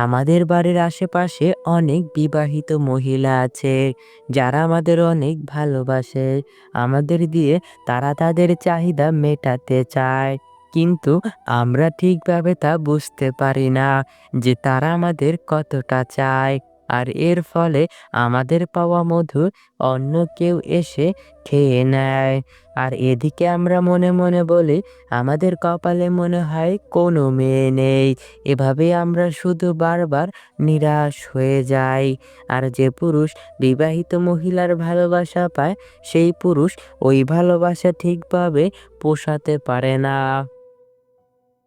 আমাদের বাড়ির আশেপাশে অনেক বিবাহিত মহিলা আছে যারা আমাদের অনেক ভালোবাসে। আমাদের দিয়ে তারা তাদের চাহিদা মেটাতে চায়, কিন্তু আমরা ঠিকভাবে তা বুঝতে পারি না যে তারা আমাদের কতটা চায়। আর এর ফলে আমাদের পাওয়া মধু অন্য কেউ এসে খেয়ে নেয়। আর এদিকে আমরা মনে মনে বলি আমাদের কপালে মনে হয় কোনো মেয়ে নেই। এভাবে আমরা শুধু বারবার নিরাশ হয়ে যাই। আর যে পুরুষ বিবাহিত মহিলার ভালোবাসা পায়, সেই পুরুষ ওই ভালোবাসা ঠিকভাবে পোষাতে পারে না।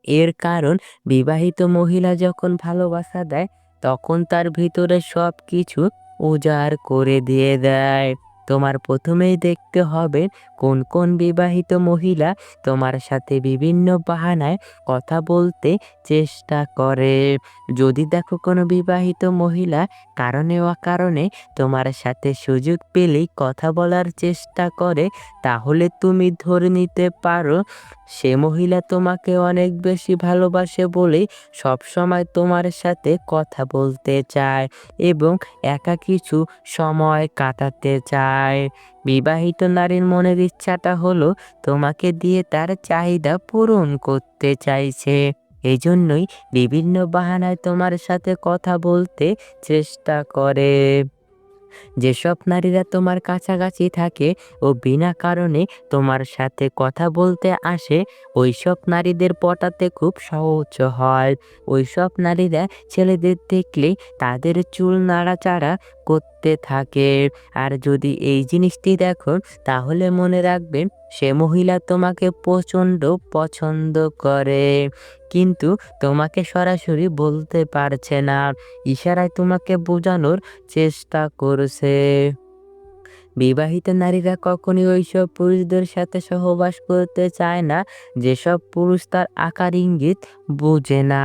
এর কারণ বিবাহিত মহিলা যখন ভালোবাসা দেয়, তখন তার ভিতরে সবকিছু উজাড় করে দিয়ে দেয়। তোমার প্রথমেই দেখতে হবে কোন কোন বিবাহিত মহিলা তোমার সাথে বিভিন্ন বাহানায় কথা বলতে চেষ্টা করে। যদি দেখো কোনো বিবাহিত মহিলা কারণে অকারণে তোমার সাথে সুযোগ পেলেই কথা বলার চেষ্টা করে, তাহলে তুমি ধরে নিতে পারো সে মহিলা তোমাকে অনেক বেশি ভালোবাসে বলেই সবসময় তোমার সাথে কথা বলতে চায় এবং একা কিছু সময় কাটাতে চায়। বিবাহিত নারীর মনের ইচ্ছাটা হলো তোমাকে দিয়ে তার চাহিদা পূরণ করতে চাইছে। এজন্যই বিভিন্ন বাহানায় তোমার সাথে কথা বলতে চেষ্টা করে। যেসব নারীরা তোমার কাছাকাছি থাকে ও বিনা কারণে তোমার সাথে কথা বলতে আসে, ওইসব নারীদের পটাতে খুব সহজ হয়। ওইসব নারীরা ছেলেদের দেখলে তাদের চুল নাড়াচাড়া করতে থাকে। আর যদি এই জিনিসটি দেখো, তাহলে মনে রাখবেন সে মহিলা তোমাকে প্রচণ্ড পছন্দ করে, কিন্তু তোমাকে সরাসরি বলতে পারছে না, ইশারায় তোমাকে বোঝানোর চেষ্টা করছে। বিবাহিত নারীরা কখনোই ওইসব পুরুষদের সাথে সহবাস করতে চায় না যেসব পুরুষ তার আকার ইঙ্গিত বোঝে না।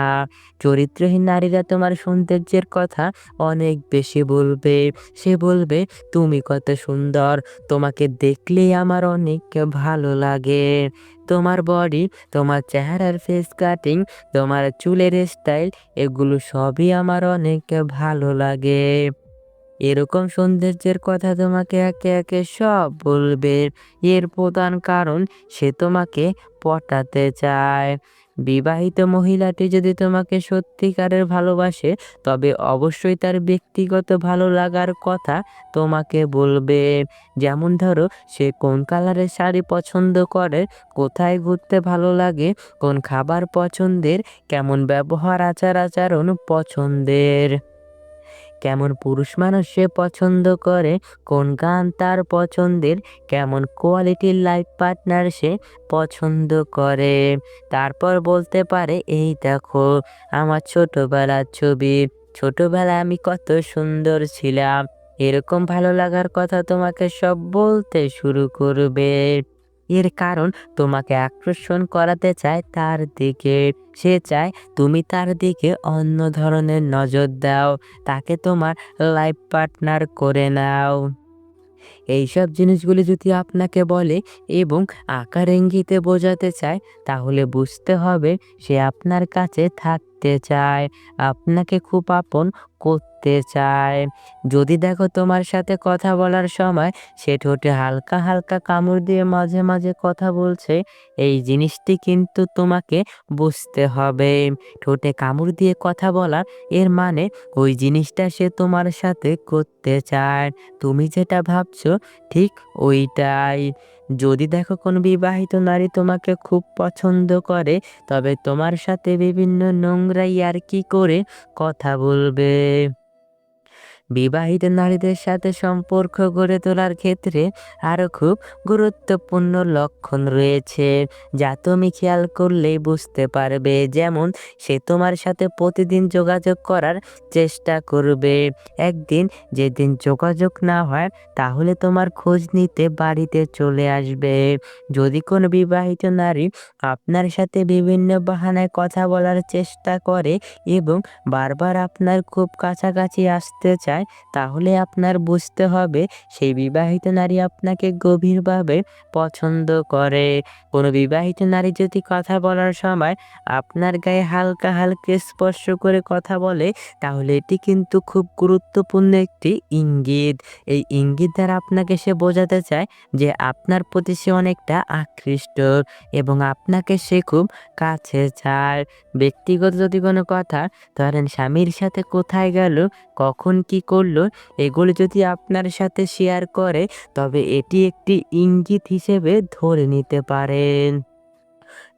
চরিত্রহীন নারীরা তোমার সৌন্দর্যের কথা অনেক বেশি বলবে। সে বলবে, তুমি কত সুন্দর, তোমাকে দেখলেই আমার অনেক ভালো লাগে। তোমার বডি, তোমার চেহারার ফেস কাটিং, তোমার চুলের স্টাইল, এগুলো সবই আমার অনেক ভালো লাগে। এরকম সৌন্দর্যের কথা তোমাকে একে একে সব বলবে। এর প্রধান কারণ সে তোমাকে পটাতে চায়। বিবাহিত মহিলাটি যদি তোমাকে সত্যিকারের ভালোবাসে, তবে অবশ্যই তার ব্যক্তিগত ভালো লাগার কথা তোমাকে বলবে। যেমন ধরো, সে কোন কালারের শাড়ি পছন্দ করে, কোথায় ঘুরতে ভালো লাগে, কোন খাবার পছন্দের, কেমন ব্যবহার আচার আচরণ পছন্দের, কেমন পুরুষ মানুষ সে পছন্দ করে, কোন গান তার পছন্দের, কেমন কোয়ালিটির লাইফ পার্টনার সে পছন্দ করে। তারপর বলতে পারে, এই দেখো আমার ছোটবেলার ছবি, ছোটবেলায় আমি কত সুন্দর ছিলাম। এরকম ভালো লাগার কথা তোমাকে সব বলতে শুরু করবে। এর কারণ তোমাকে আকর্ষণ করাতে চায় তার দিকে। সে চায় তুমি তার দিকে অন্য ধরনের নজর দাও, তাকে তোমার লাইফ পার্টনার করে নাও। এইসব জিনিসগুলি যদি আপনাকে বলে এবং আকার ইঙ্গিতে বোঝাতে চায়, তাহলে বুঝতে হবে সে আপনার কাছে থাকতে চায়, আপনাকে খুব আপন করতে চায়। যদি দেখো তোমার সাথে কথা বলার সময় সে ঠোঁটে হালকা হালকা কামড় দিয়ে মাঝে মাঝে কথা বলছে, এই জিনিসটি কিন্তু তোমাকে বুঝতে হবে। ঠোঁটে কামড় দিয়ে কথা বলা, এর মানে ওই জিনিসটা সে তোমার সাথে করতে চায়। তুমি যেটা ভাবছো ঠিক ওইটাই। যদি দেখো কোনো বিবাহিত নারী তোমাকে খুব পছন্দ করে, তবে তোমার সাথে বিভিন্ন নোংরা ইয়ার্কি করে কথা বলবে। বিবাহিত নারীদের সাথে সম্পর্ক গড়ে তোলার ক্ষেত্রে আরও খুব গুরুত্বপূর্ণ লক্ষণ রয়েছে, যা তুমি খেয়াল করলেই বুঝতে পারবে। যেমন, সে তোমার সাথে প্রতিদিন যোগাযোগ করার চেষ্টা করবে। একদিন যেদিন যোগাযোগ না হয়, তাহলে তোমার খোঁজ নিতে বাড়িতে চলে আসবে। যদি কোনো বিবাহিত নারী আপনার সাথে বিভিন্ন বাহানায় কথা বলার চেষ্টা করে এবং বারবার আপনার খুব কাছাকাছি আসতে চায়, চায়, তাহলে আপনার বুঝতে হবে সেই বিবাহিত নারী আপনাকে গভীরভাবে পছন্দ করে। কোনো বিবাহিত নারী যদি কথা বলার সময় আপনার গায়ে হালকা, হালকা স্পর্শ করে কথা বলে, তাহলে এটি কিন্তু খুব গুরুত্বপূর্ণ একটি ইঙ্গিত। এই ইঙ্গিত দ্বারা আপনাকে সে বোঝাতে চায় যে আপনার প্রতি সে অনেকটা আকৃষ্ট এবং আপনাকে সে খুব কাছে চায়। ব্যক্তিগত যদি কোনো কথা, ধরেন স্বামীর সাথে কোথায় গেল, কখন কি করলো, এগুলো যদি আপনার সাথে শেয়ার করে, তবে এটি একটি ইঙ্গিত হিসেবে ধরে নিতে পারেন।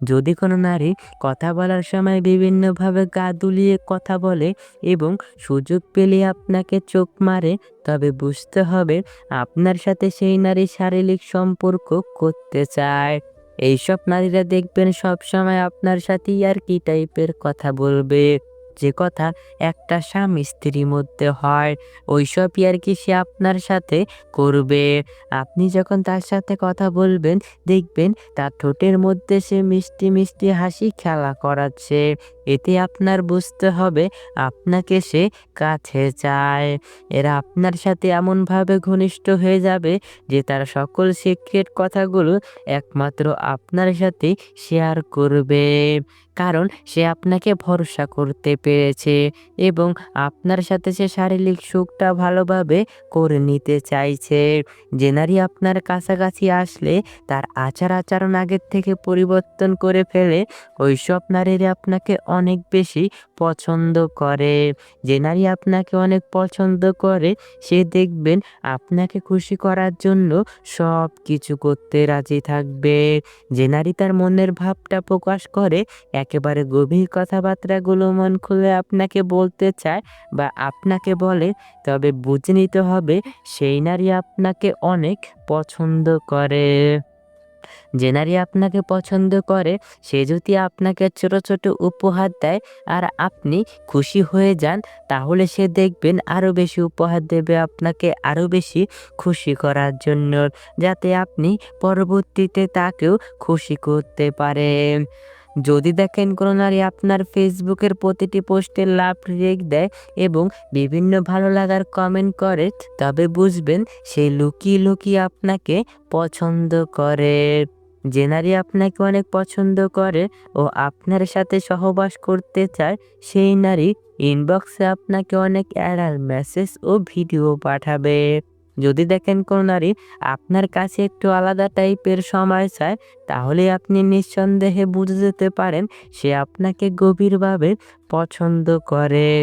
যদি কোনো নারী কথা বলার সময় বিভিন্নভাবে গা দুলিয়ে কথা বলে এবং সুযোগ পেলে আপনাকে চোখ মারে, তবে বুঝতে হবে আপনার সাথে সেই নারী শারীরিক সম্পর্ক করতে চায়। এইসব নারীরা দেখবেন সবসময় আপনার সাথে ইয়ার্কি টাইপের কথা বলবে, যে কথা একটা স্বামী স্ত্রীর মধ্যে হয়, ওইসব ইয়ার্কি সে আপনার সাথে করবে। আপনি যখন তার সাথে কথা বলবেন, দেখবেন তার ঠোঁটের মধ্যে সে মিষ্টি, মিষ্টি হাসি খেলা করাচ্ছে। এতে আপনার বুঝতে হবে আপনাকে সে কাছে চায়। এরা আপনার সাথে এমনভাবে ঘনিষ্ঠ হয়ে যাবে যে তার সকল সিক্রেট কথাগুলো একমাত্র আপনার সাথেই শেয়ার করবে। কারণ সে আপনাকে ভরসা করতে পেরেছে এবং আপনার সাথে সে শারীরিক সুখটা ভালোভাবে করে নিতে চাইছে। যে নারী আপনার কাছাকাছি আসলে তার আচার-আচরণ আগের থেকে পরিবর্তন করে ফেলে, ওইসব নারীরা আপনাকে অনেক বেশি পছন্দ করে। যে নারী আপনাকে অনেক পছন্দ করে, সে দেখবেন আপনাকে খুশি করার জন্য সবকিছু করতে রাজি থাকবে। যে নারী তার মনের ভাবটা প্রকাশ করে, একেবারে গভীর কথাবার্তাগুলো মন খুলে আপনাকে বলতে চায় বা আপনাকে বলে, তবে বুঝে নিতে হবে সেই নারী আপনাকে অনেক পছন্দ করে। যে নারী আপনাকে পছন্দ করে, সে যদি আপনাকে ছোট, ছোট উপহার দেয় আর আপনি খুশি হয়ে যান, তাহলে সে দেখবেন আরো বেশি উপহার দেবে আপনাকে আরো বেশি খুশি করার জন্য, যাতে আপনি পরবর্তীতে তাকেও খুশি করতে পারেন। যদি দেখেন কোনো নারী আপনার ফেসবুকের প্রতিটি পোস্টে লাভ, রিয়েক্ট দেয় এবং বিভিন্ন ভালো লাগার কমেন্ট করে, তবে বুঝবেন সে লুকিয়ে, লুকিয়ে আপনাকে পছন্দ করে। যে নারী আপনাকে অনেক পছন্দ করে ও আপনার সাথে সহবাস করতে চায়, সেই নারী ইনবক্সে আপনাকে অনেক অ্যাডাল্ট মেসেজ ও ভিডিও পাঠাবে। যদি দেখেন কোনো নারী আপনার কাছে একটু আলাদা টাইপের সময় চায়, তাহলে আপনি নিঃসন্দেহে বুঝে যেতে পারেন সে আপনাকে গভীরভাবে পছন্দ করে।